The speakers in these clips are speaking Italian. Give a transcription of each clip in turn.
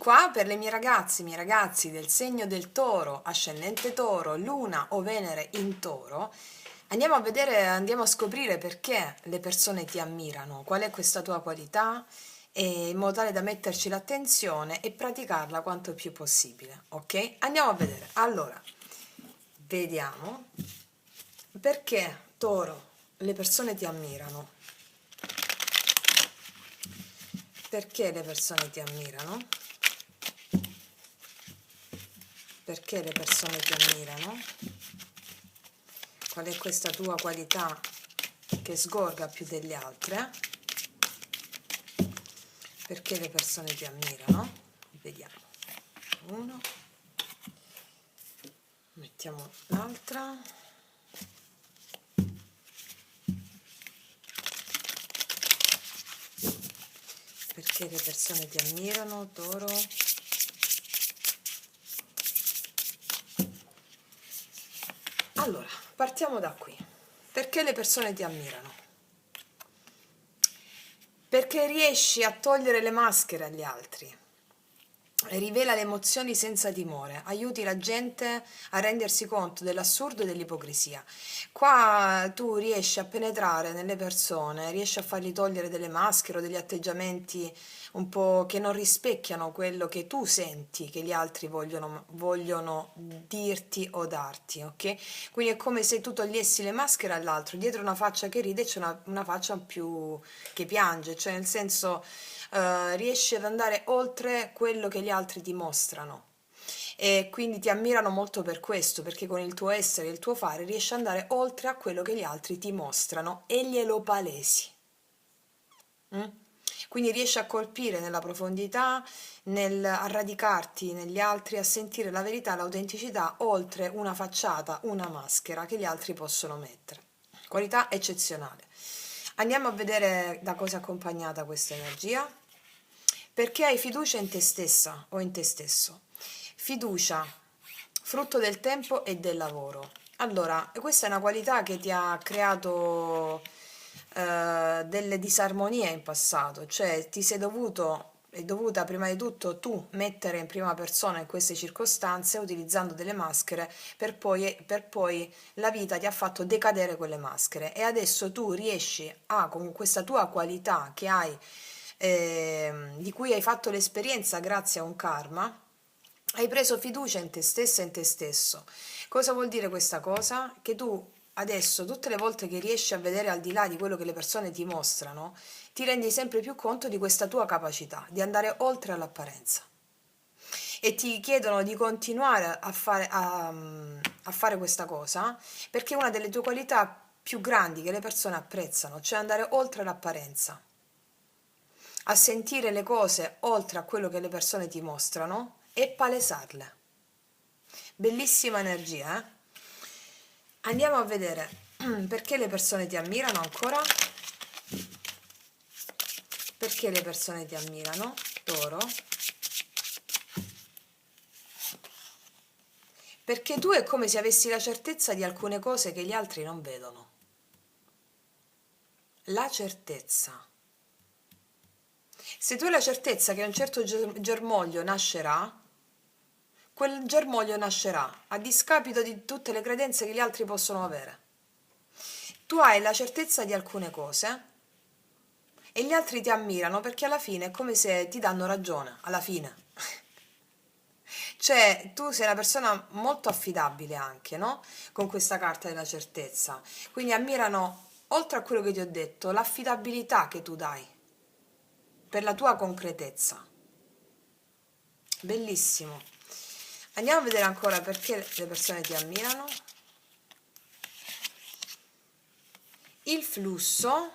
qua per le mie ragazze, i miei ragazzi del segno del Toro, ascendente Toro, Luna o Venere in Toro, andiamo a vedere, andiamo a scoprire perché le persone ti ammirano, qual è questa tua qualità, e in modo tale da metterci l'attenzione e praticarla quanto più possibile, ok? Andiamo a vedere. Allora, vediamo perché Toro le persone ti ammirano. Perché le persone ti ammirano? Perché le persone ti ammirano? Qual è questa tua qualità che sgorga più delle altre? Perché le persone ti ammirano? Vediamo. Uno. Mettiamo l'altra. Perché le persone ti ammirano, Toro? Allora, partiamo da qui. Perché le persone ti ammirano? Perché riesci a togliere le maschere agli altri, rivela le emozioni senza timore, aiuti la gente a rendersi conto dell'assurdo e dell'ipocrisia. Qua tu riesci a penetrare nelle persone, riesci a fargli togliere delle maschere o degli atteggiamenti un po' che non rispecchiano quello che tu senti che gli altri vogliono dirti o darti, ok? Quindi è come se tu togliessi le maschere all'altro, dietro una faccia che ride c'è una faccia più che piange, cioè nel senso riesci ad andare oltre quello che gli altri ti mostrano e quindi ti ammirano molto per questo, perché con il tuo essere e il tuo fare riesci ad andare oltre a quello che gli altri ti mostrano e glielo palesi. Mm? Quindi riesci a colpire nella profondità, a radicarti negli altri, a sentire la verità, l'autenticità, oltre una facciata, una maschera che gli altri possono mettere. Qualità eccezionale. Andiamo a vedere da cosa è accompagnata questa energia. Perché hai fiducia in te stessa o in te stesso. Fiducia, frutto del tempo e del lavoro. Allora, questa è una qualità che ti ha creato delle disarmonie in passato, cioè è dovuta prima di tutto tu mettere in prima persona in queste circostanze utilizzando delle maschere per poi la vita ti ha fatto decadere quelle maschere e adesso tu riesci a, con questa tua qualità che hai, di cui hai fatto l'esperienza grazie a un karma, hai preso fiducia in te stessa e in te stesso. Cosa vuol dire questa cosa? Che tu adesso, tutte le volte che riesci a vedere al di là di quello che le persone ti mostrano, ti rendi sempre più conto di questa tua capacità, di andare oltre all'apparenza. E ti chiedono di continuare a fare questa cosa perché è una delle tue qualità più grandi che le persone apprezzano, cioè andare oltre l'apparenza, a sentire le cose oltre a quello che le persone ti mostrano e palesarle. Bellissima energia, eh? Andiamo a vedere perché le persone ti ammirano ancora. Perché le persone ti ammirano, Toro? Perché tu è come se avessi la certezza di alcune cose che gli altri non vedono. La certezza. Se tu hai la certezza che un certo germoglio nascerà, quel germoglio nascerà a discapito di tutte le credenze che gli altri possono avere. Tu hai la certezza di alcune cose e gli altri ti ammirano perché alla fine è come se ti danno ragione, alla fine. Cioè, tu sei una persona molto affidabile anche, no? Con questa carta della certezza. Quindi ammirano, oltre a quello che ti ho detto, l'affidabilità che tu dai per la tua concretezza. Bellissimo. Andiamo a vedere ancora perché le persone ti ammirano. Il flusso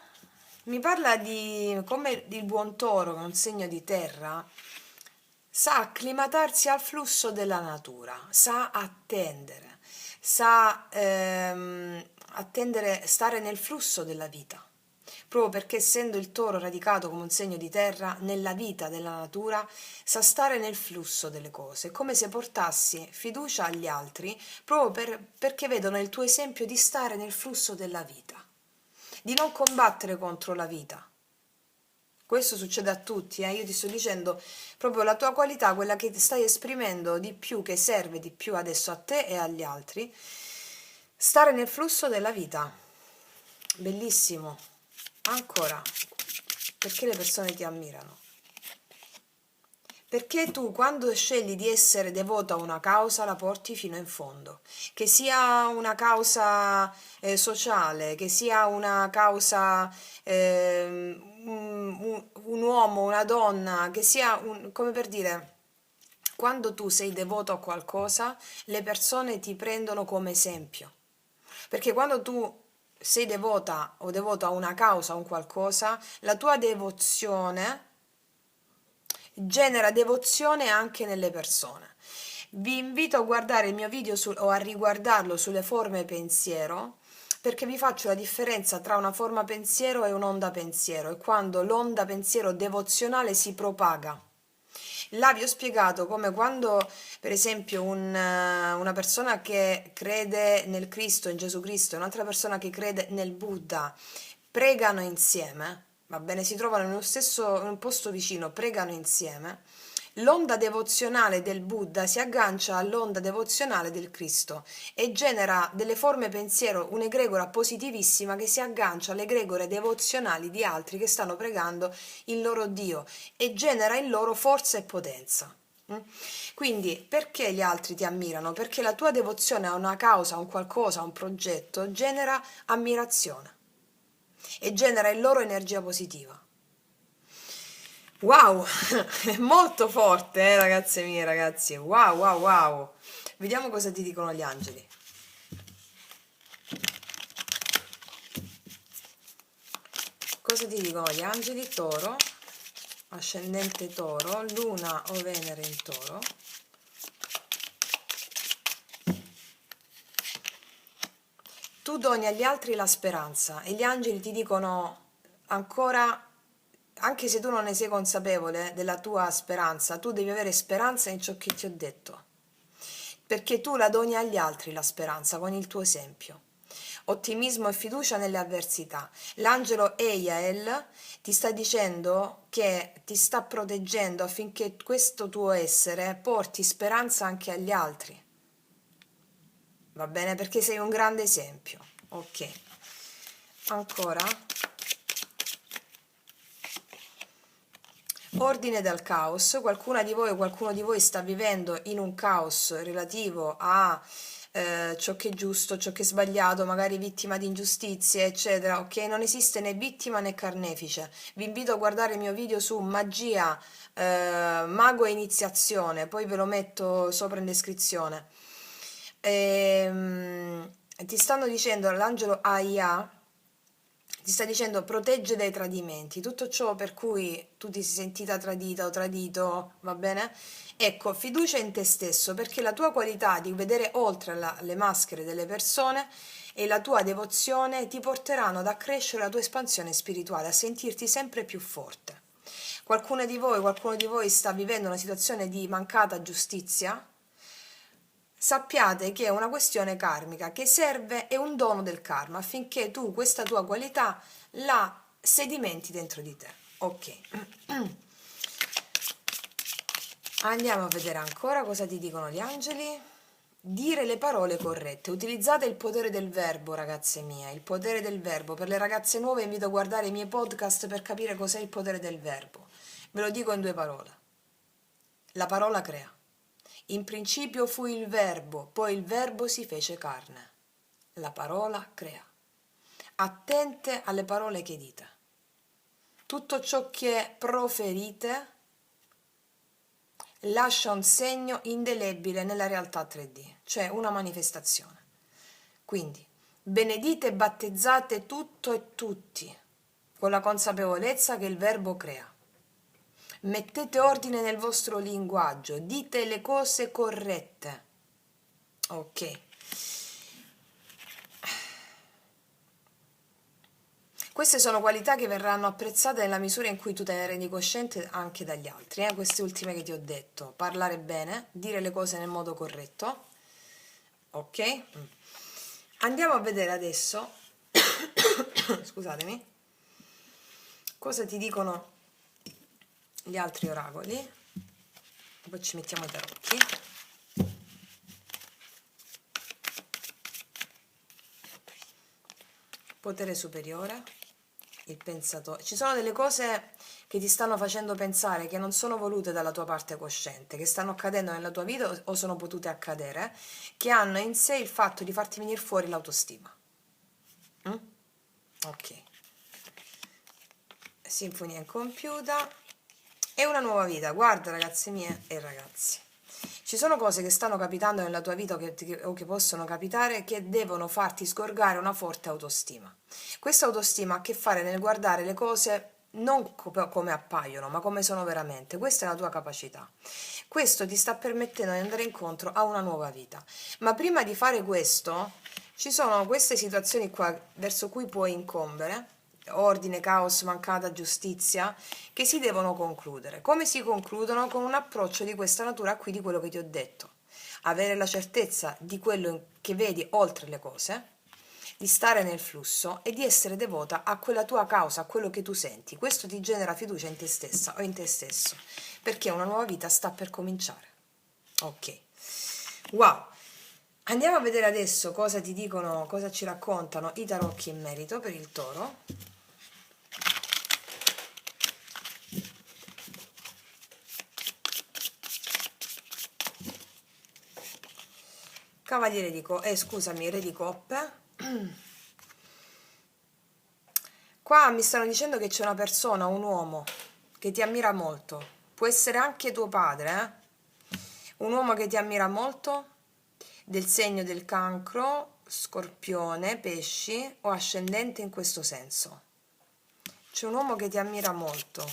mi parla di come il buon toro, che è un segno di terra, sa acclimatarsi al flusso della natura, sa attendere, stare nel flusso della vita. Proprio perché essendo il toro radicato come un segno di terra, nella vita della natura, sa stare nel flusso delle cose, è come se portassi fiducia agli altri, proprio perché vedono il tuo esempio di stare nel flusso della vita, di non combattere contro la vita, Questo succede a tutti, io ti sto dicendo proprio la tua qualità, quella che stai esprimendo di più, che serve di più adesso a te e agli altri. Stare nel flusso della vita. Bellissimo. Ancora, perché le persone ti ammirano? Perché tu quando scegli di essere devoto a una causa la porti fino in fondo, che sia una causa sociale, che sia una causa un uomo, una donna, che sia come per dire, quando tu sei devoto a qualcosa, le persone ti prendono come esempio. Perché quando tu sei devota o devoto a una causa o un qualcosa, la tua devozione genera devozione anche nelle persone. Vi invito a guardare il mio video o a riguardarlo sulle forme pensiero, perché vi faccio la differenza tra una forma pensiero e un'onda pensiero, e quando l'onda pensiero devozionale si propaga. Là vi ho spiegato come quando, per esempio, una persona che crede nel Cristo, in Gesù Cristo, e un'altra persona che crede nel Buddha, pregano insieme, va bene, si trovano in un posto vicino, pregano insieme, l'onda devozionale del Buddha si aggancia all'onda devozionale del Cristo e genera delle forme pensiero, un'egregora positivissima che si aggancia alle egregore devozionali di altri che stanno pregando il loro Dio e genera in loro forza e potenza. Quindi perché gli altri ti ammirano? Perché la tua devozione a una causa, a un qualcosa, a un progetto genera ammirazione e genera in loro energia positiva. Wow, è molto forte, ragazze mie, ragazzi. Wow, wow, wow. Vediamo cosa ti dicono gli angeli. Cosa ti dicono gli angeli? Toro, ascendente Toro, Luna o Venere in Toro. Tu doni agli altri la speranza e gli angeli ti dicono ancora, anche se tu non ne sei consapevole della tua speranza, tu devi avere speranza in ciò che ti ho detto, perché tu la doni agli altri la speranza con il tuo esempio. Ottimismo e fiducia nelle avversità. L'angelo Eiael ti sta dicendo che ti sta proteggendo affinché questo tuo essere porti speranza anche agli altri. Va bene? Perché sei un grande esempio. Ok. Ancora. Ordine dal caos. Qualcuna di voi o qualcuno di voi sta vivendo in un caos relativo a ciò che è giusto, ciò che è sbagliato, magari vittima di ingiustizie, eccetera. Ok? Non esiste né vittima né carnefice. Vi invito a guardare il mio video su magia, mago e iniziazione, poi ve lo metto sopra in descrizione. Ti stanno dicendo, l'angelo Aya ti sta dicendo protegge dai tradimenti, tutto ciò per cui tu ti sei sentita tradita o tradito, va bene? Ecco, fiducia in te stesso, perché la tua qualità di vedere oltre le maschere delle persone e la tua devozione ti porteranno ad accrescere la tua espansione spirituale, a sentirti sempre più forte. Qualcuno di voi sta vivendo una situazione di mancata giustizia? Sappiate che è una questione karmica che serve, è un dono del karma affinché tu questa tua qualità la sedimenti dentro di te. Ok. Andiamo a vedere ancora cosa ti dicono gli angeli. Dire le parole corrette. Utilizzate il potere del verbo, ragazze mie, il potere del verbo. Per le ragazze nuove invito a guardare i miei podcast per capire cos'è il potere del verbo. Ve lo dico in 2 parole. La parola crea. In principio fu il verbo, poi il verbo si fece carne. La parola crea. Attente alle parole che dite. Tutto ciò che proferite lascia un segno indelebile nella realtà 3D, cioè una manifestazione. Quindi, benedite e battezzate tutto e tutti, con la consapevolezza che il verbo crea. Mettete ordine nel vostro linguaggio, dite le cose corrette. Ok. Queste sono qualità che verranno apprezzate nella misura in cui tu te ne rendi cosciente anche dagli altri. Queste ultime che ti ho detto. Parlare bene, dire le cose nel modo corretto. Ok? Andiamo a vedere adesso, scusatemi, cosa ti dicono gli altri oracoli, poi ci mettiamo i tarocchi. Potere superiore, il pensatore. Ci sono delle cose che ti stanno facendo pensare che non sono volute dalla tua parte cosciente, che stanno accadendo nella tua vita o sono potute accadere, che hanno in sé il fatto di farti venire fuori l'autostima. Ok. Sinfonia incompiuta. E una nuova vita. Guarda, ragazze mie e ragazzi. Ci sono cose che stanno capitando nella tua vita o che possono capitare che devono farti sgorgare una forte autostima. Questa autostima ha a che fare nel guardare le cose non come appaiono, ma come sono veramente. Questa è la tua capacità. Questo ti sta permettendo di andare incontro a una nuova vita. Ma prima di fare questo, ci sono queste situazioni qua verso cui puoi incombere, ordine, caos, mancata giustizia, che si devono concludere. Come si concludono? Con un approccio di questa natura qui, di quello che ti ho detto. Avere la certezza di quello che vedi oltre le cose, di stare nel flusso e di essere devota a quella tua causa, a quello che tu senti. Questo ti genera fiducia in te stessa o in te stesso, perché una nuova vita sta per cominciare. Ok. Wow. Andiamo a vedere adesso cosa ti dicono, cosa ci raccontano i tarocchi in merito per il toro. Cavaliere di scusami, re di coppe. Qua mi stanno dicendo che c'è una persona, un uomo, che ti ammira molto. Può essere anche tuo padre, Un uomo che ti ammira molto, del segno del cancro, scorpione, pesci o ascendente in questo senso. C'è un uomo che ti ammira molto.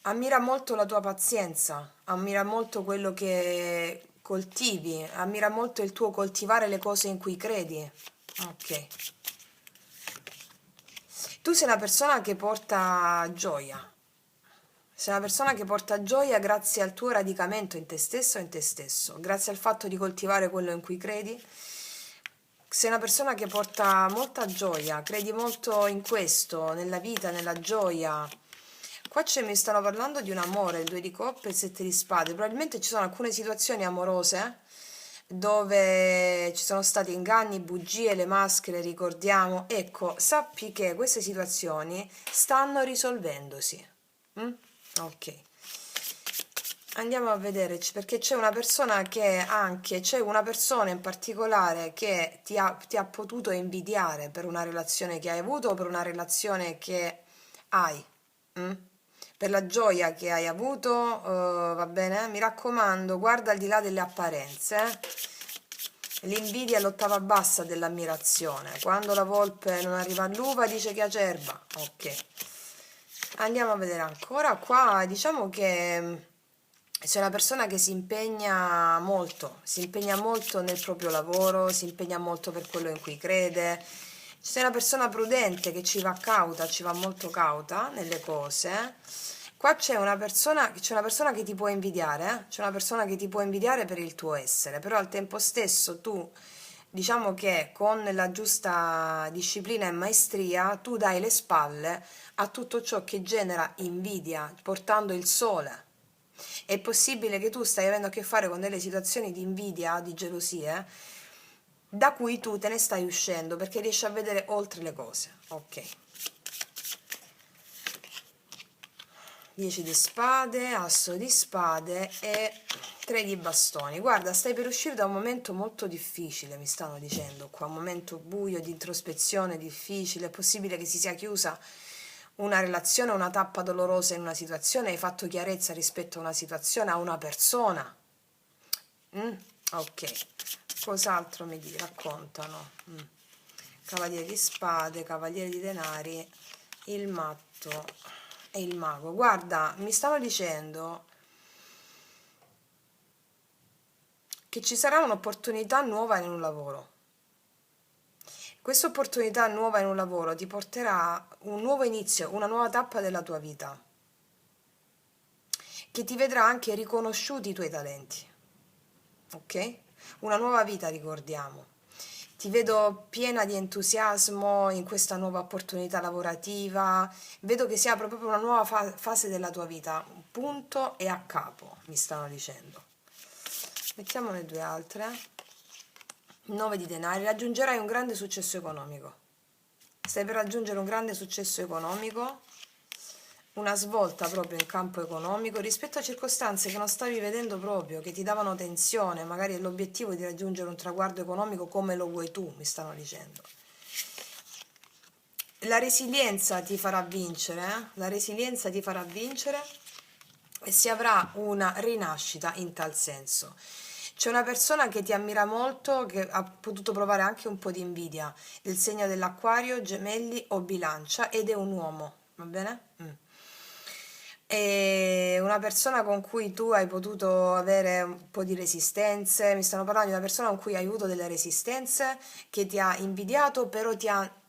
Ammira molto la tua pazienza, ammira molto quello che coltivi, ammira molto il tuo coltivare le cose in cui credi. Ok. Tu sei una persona che porta gioia. Sei una persona che porta gioia grazie al tuo radicamento in te stesso e in te stesso, grazie al fatto di coltivare quello in cui credi. Sei una persona che porta molta gioia, credi molto in questo, nella vita, nella gioia. Qua mi stanno parlando di un amore, il 2 di coppe e il 7 di spade. Probabilmente ci sono alcune situazioni amorose dove ci sono stati inganni, bugie, le maschere, ricordiamo. Ecco, sappi che queste situazioni stanno risolvendosi. Ok. Andiamo a vedere, perché c'è una persona c'è una persona in particolare che ti ha potuto invidiare per una relazione che hai avuto o per una relazione che hai. mm? Per la gioia che hai avuto, va bene? Mi raccomando, guarda al di là delle apparenze. L'invidia è l'ottava bassa dell'ammirazione. Quando la volpe non arriva all'uva dice che è acerba. Ok. Andiamo a vedere ancora. Qua diciamo che c'è una persona che si impegna molto nel proprio lavoro, si impegna molto per quello in cui crede. C'è una persona prudente che ci va cauta, ci va molto cauta nelle cose. Qua c'è una persona che ti può invidiare, C'è una persona che ti può invidiare per il tuo essere, però al tempo stesso tu, diciamo che con la giusta disciplina e maestria, tu dai le spalle a tutto ciò che genera invidia, portando il sole. È possibile che tu stai avendo a che fare con delle situazioni di invidia, di gelosie, da cui tu te ne stai uscendo perché riesci a vedere oltre le cose. Ok. 10 di spade, asso di spade e 3 di bastoni. Guarda, stai per uscire da un momento molto difficile, mi stanno dicendo qua, un momento buio, di introspezione difficile. È possibile che si sia chiusa una relazione, una tappa dolorosa in una situazione, hai fatto chiarezza rispetto a una situazione, a una persona. Ok, cos'altro raccontano? Cavaliere di spade, cavaliere di denari, il matto e il mago. Guarda, mi stanno dicendo che ci sarà un'opportunità nuova in un lavoro. Questa opportunità nuova in un lavoro ti porterà un nuovo inizio, una nuova tappa della tua vita, che ti vedrà anche riconosciuti i tuoi talenti. Ok? Una nuova vita, ricordiamo. ti vedo piena di entusiasmo in questa nuova opportunità lavorativa, vedo che si apre proprio una nuova fase della tua vita, punto e a capo, mi stanno dicendo. Mettiamone due altre. 9 di denari, raggiungerai un grande successo economico. Stai per raggiungere un grande successo economico, una svolta proprio in campo economico rispetto a circostanze che non stavi vedendo proprio, che ti davano tensione, magari è l'obiettivo di raggiungere un traguardo economico come lo vuoi tu, mi stanno dicendo. La resilienza ti farà vincere, la resilienza ti farà vincere e si avrà una rinascita in tal senso. C'è una persona che ti ammira molto, che ha potuto provare anche un po' di invidia, del segno dell'Acquario, Gemelli o Bilancia, ed è un uomo, va bene? È una persona con cui tu hai potuto avere un po' di resistenze, mi stanno parlando di una persona con cui hai avuto delle resistenze, che ti ha invidiato, però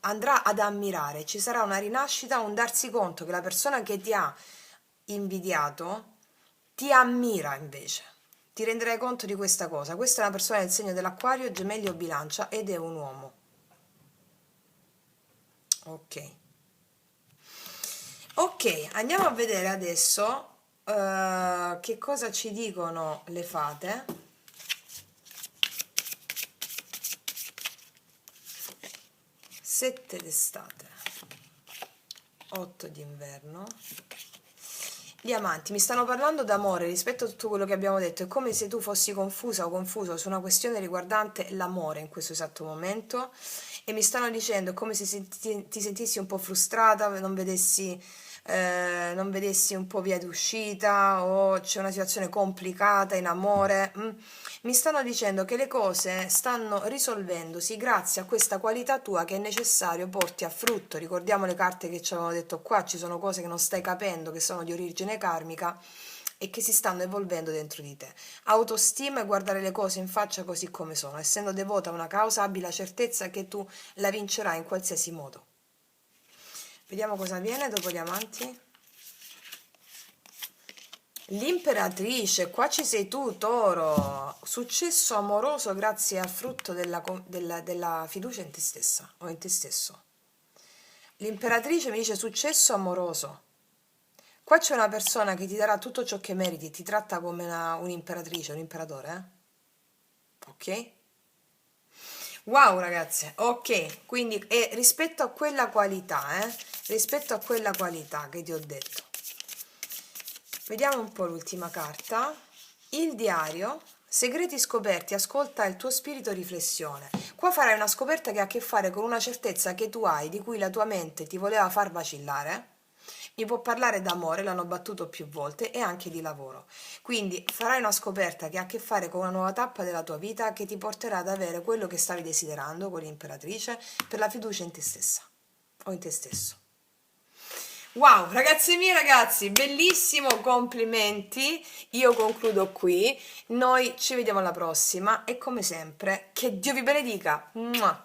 andrà ad ammirare, ci sarà una rinascita, un darsi conto che la persona che ti ha invidiato ti ammira invece. Ti renderai conto di questa cosa. Questa è una persona del segno dell'Acquario, Gemelli o Bilancia ed è un uomo. Ok. Ok, andiamo a vedere adesso che cosa ci dicono le fate. 7 d'estate, 8 d'inverno. Gli amanti mi stanno parlando d'amore rispetto a tutto quello che abbiamo detto. È come se tu fossi confusa o confuso su una questione riguardante l'amore in questo esatto momento, e mi stanno dicendo è come se ti sentissi un po' frustrata, non vedessi un po' via d'uscita, o c'è una situazione complicata in amore. Mi stanno dicendo che le cose stanno risolvendosi grazie a questa qualità tua che è necessario porti a frutto. Ricordiamo le carte che ci avevano detto qua, ci sono cose che non stai capendo, che sono di origine karmica e che si stanno evolvendo dentro di te. Autostima e guardare le cose in faccia così come sono. Essendo devota a una causa, abbi la certezza che tu la vincerai in qualsiasi modo. Vediamo cosa viene dopo gli amanti. L'imperatrice, qua ci sei tu, Toro. Successo amoroso grazie al frutto della fiducia in te stessa o in te stesso. L'imperatrice mi dice successo amoroso. Qua c'è una persona che ti darà tutto ciò che meriti, ti tratta come un'imperatrice, un imperatore, ok? Wow ragazze, ok, quindi rispetto a quella qualità, rispetto a quella qualità che ti ho detto. Vediamo un po' l'ultima carta. Il diario, segreti scoperti, ascolta il tuo spirito riflessione. Qua farai una scoperta che ha a che fare con una certezza che tu hai, di cui la tua mente ti voleva far vacillare. Mi può parlare d'amore, l'hanno battuto più volte, e anche di lavoro. Quindi farai una scoperta che ha a che fare con una nuova tappa della tua vita che ti porterà ad avere quello che stavi desiderando con l'imperatrice, per la fiducia in te stessa o in te stesso. Wow, ragazze mie, ragazzi, bellissimo, complimenti. Io concludo qui. Noi ci vediamo alla prossima e come sempre, che Dio vi benedica. Mua.